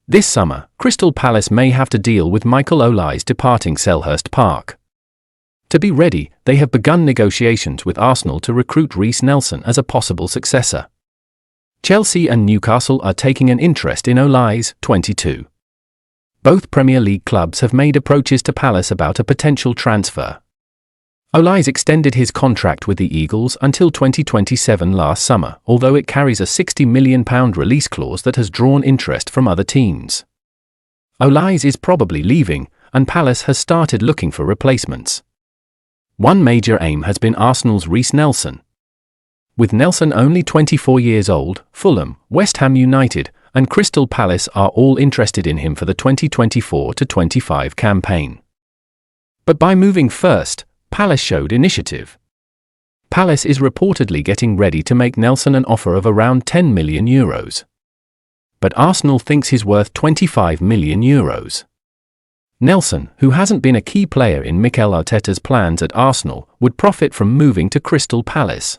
This summer, Crystal Palace may have to deal with Michael Olise departing Selhurst Park. To be ready, they have begun negotiations with Arsenal to recruit Reiss Nelson as a possible successor. Chelsea and Newcastle are taking an interest in Olise, 22. Both Premier League clubs have made approaches to Palace about a potential transfer. Olise extended his contract with the Eagles until 2027 last summer, although it carries a £60 million release clause that has drawn interest from other teams. Olise is probably leaving, and Palace has started looking for replacements. One major aim has been Arsenal's Reiss Nelson. With Nelson only 24 years old, Fulham, West Ham United, and Crystal Palace are all interested in him for the 2024-25 campaign. But by moving first, Palace showed initiative. Palace is reportedly getting ready to make Nelson an offer of around €10 million. But Arsenal thinks he's worth €25 million. Nelson, who hasn't been a key player in Mikel Arteta's plans at Arsenal, would profit from moving to Crystal Palace.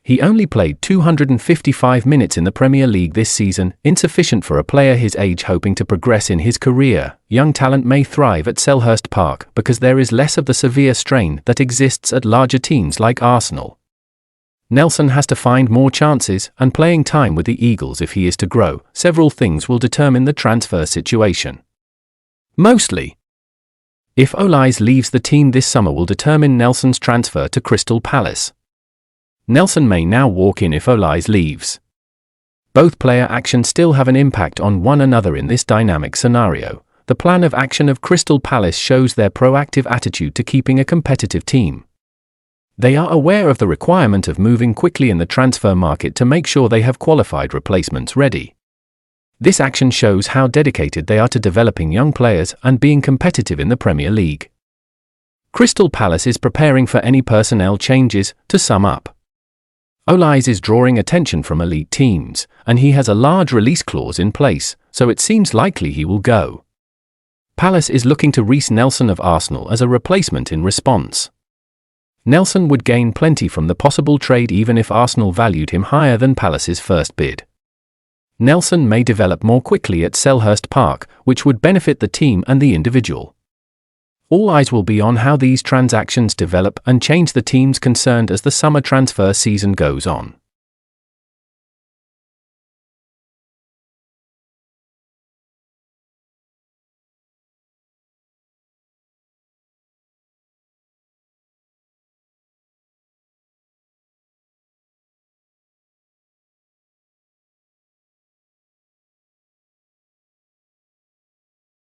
He only played 255 minutes in the Premier League this season, insufficient for a player his age hoping to progress in his career. Young talent may thrive at Selhurst Park because there is less of the severe strain that exists at larger teams like Arsenal. Nelson has to find more chances and playing time with the Eagles if he is to grow. Several things will determine the transfer situation. Mostly, if Olise leaves the team this summer will determine Nelson's transfer to Crystal Palace. Nelson may now walk in if Olise leaves. Both player actions still have an impact on one another in this dynamic scenario. The plan of action of Crystal Palace shows their proactive attitude to keeping a competitive team. They are aware of the requirement of moving quickly in the transfer market to make sure they have qualified replacements ready. This action shows how dedicated they are to developing young players and being competitive in the Premier League. Crystal Palace is preparing for any personnel changes. To sum up, Olise is drawing attention from elite teams, and he has a large release clause in place, so it seems likely he will go. Palace is looking to Reiss Nelson of Arsenal as a replacement in response. Nelson would gain plenty from the possible trade even if Arsenal valued him higher than Palace's first bid. Nelson may develop more quickly at Selhurst Park, which would benefit the team and the individual. All eyes will be on how these transactions develop and change the teams concerned as the summer transfer season goes on.